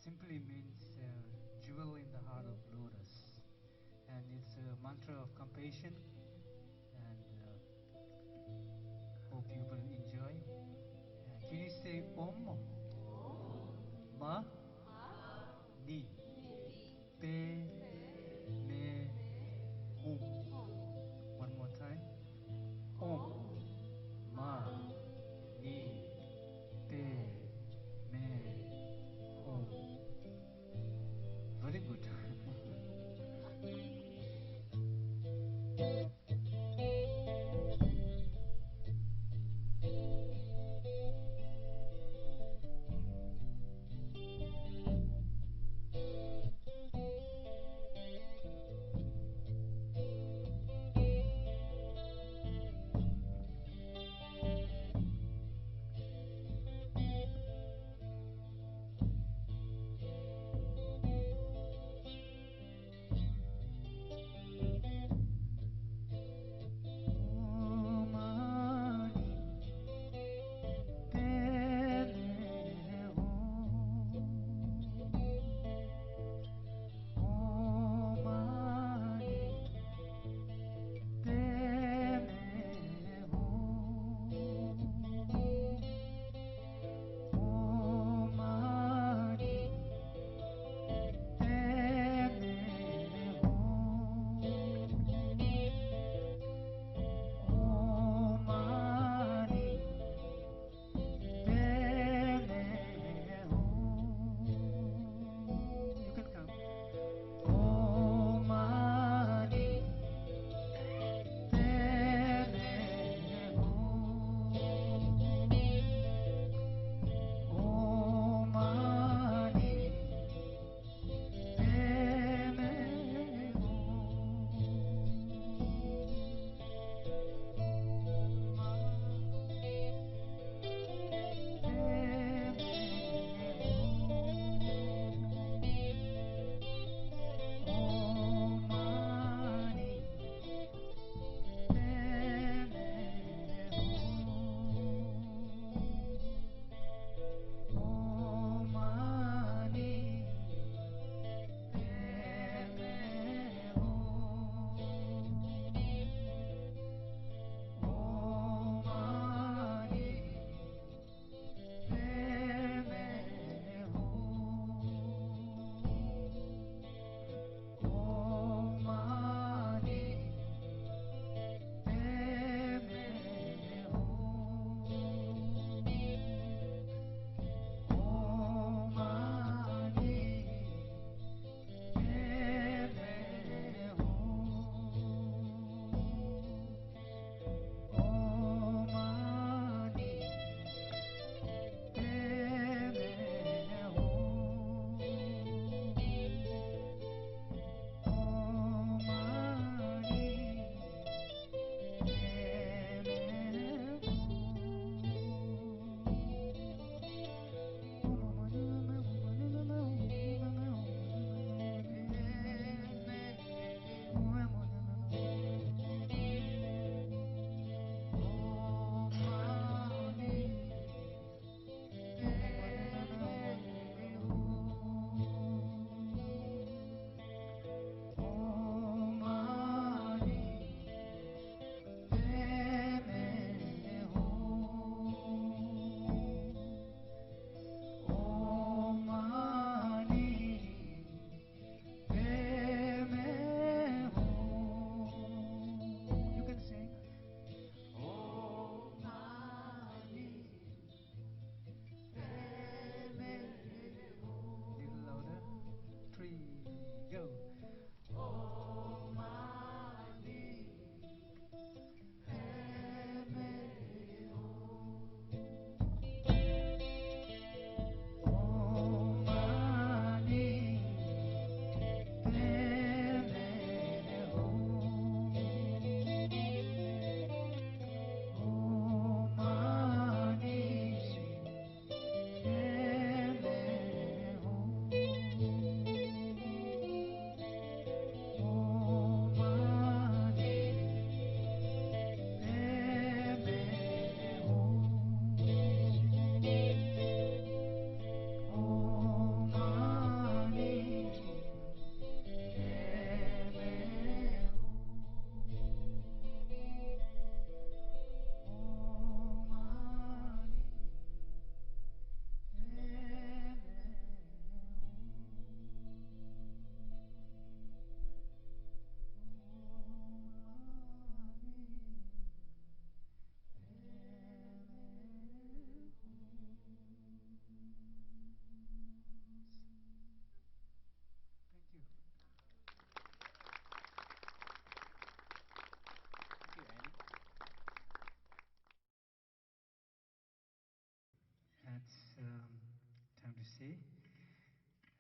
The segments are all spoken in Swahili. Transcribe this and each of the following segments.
simply means jewel in the heart of lotus, and it's a mantra of compassion. And hope you will enjoy. Can you say Om Ma Ni Pe Me Hum? One more time. Om Ma Ni Pe Me Hum. Very good.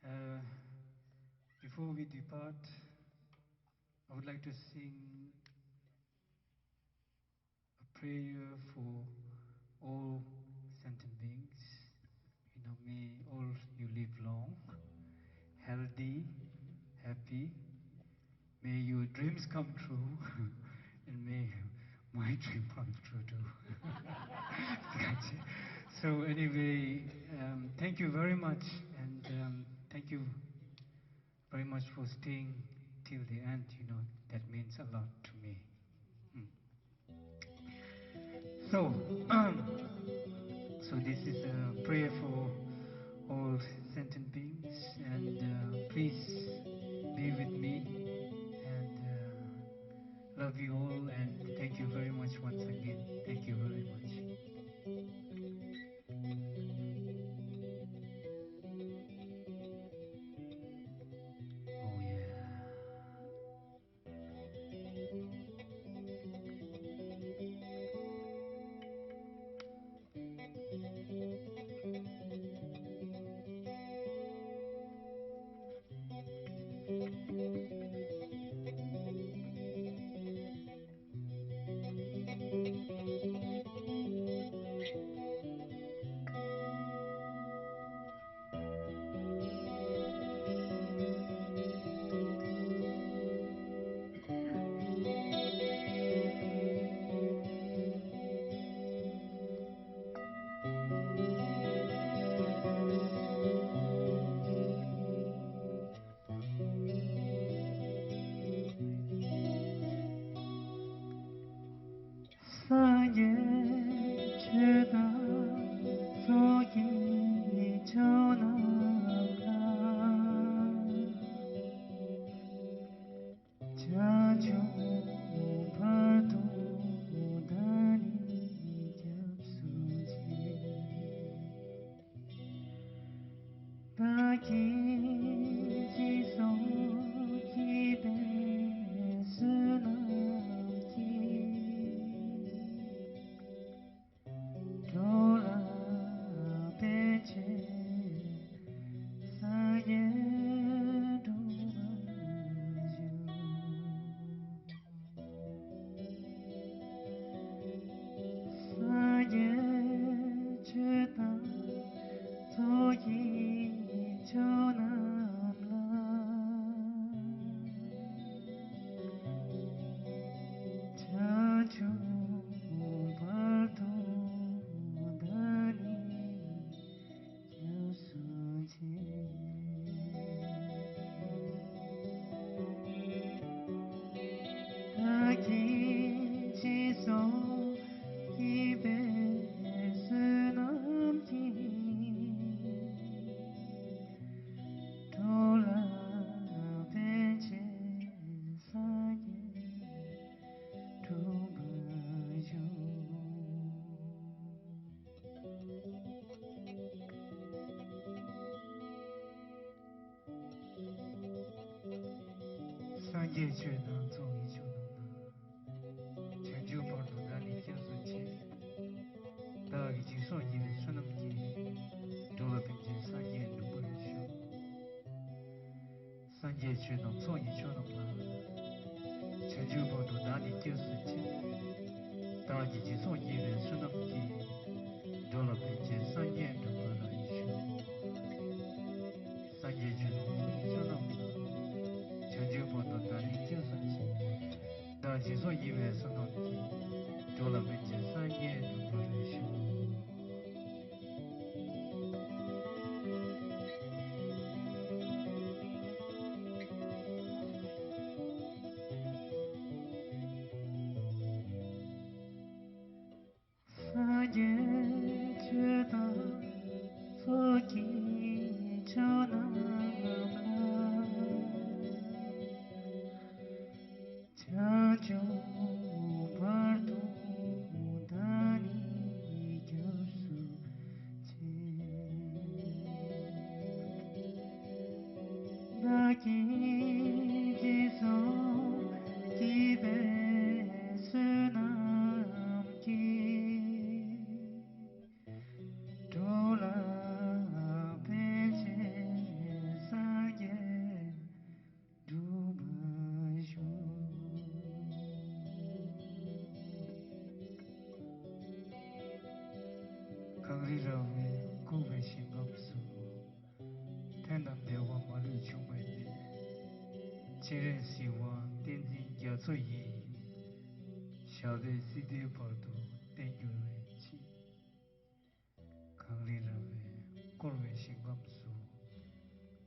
Uh, Before we depart, I would like to sing a prayer for all sentient beings. May all you live long, healthy, happy. May your dreams come true, and may my dream come true too. Gotcha. So anyway, thank you very much, and thank you very much for staying till the end. That means a lot to me. Mm. So, so this is a prayer for all sentient beings, and please be with me, and love you all, and thank you very much once again. Thank you very much. Oh yeah. 사계 주다 속이 전하라 자주 발도다니 겹수지 딱히 지속이 배수남기 돌아배제 사예로 마주 사예 주다 소기 조남라 자주 발도다니 여수지 딱히 지속 입에서 넘기 돌아배제 사에 두마요 사계 죄나 종이 조는나 전주벌도 나니 겨수지 다기 지소 입에 수넘기 돌아배제 사계 누구르쇼 산재 죄나 종이 조는나 전주벌도 나니 겨수지 다기 지소 입에 수넘기 돌아배제 사계 누구르쇼 산재 죄나 종이 조는나 전주벌도 나니 겨수지 다기 지소 입에 수넘기 돌아배제 사계 누구르쇼 사계 주다 속이 전하라 자주 발도다니 겨수지 낙이 지속 기배수 남기 돌아배제 亲人希望天津家做义，小贝西的宝都天有为起，康里了为国为新甘肃，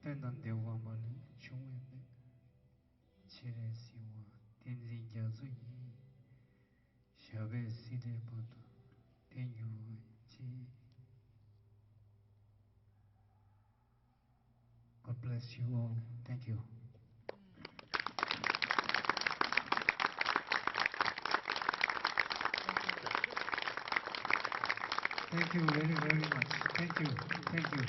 但南的王马里穷为美，亲人希望天津家做义，小贝西的宝都天有为起。God bless you all. Thank you. Thank you very, very much. Thank you. Thank you.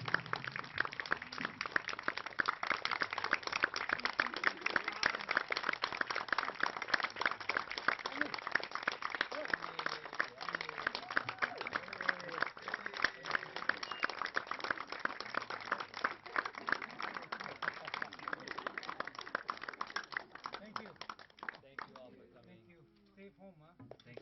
Thank you. Thank you all for coming. Thank you. Stay home, huh? Thank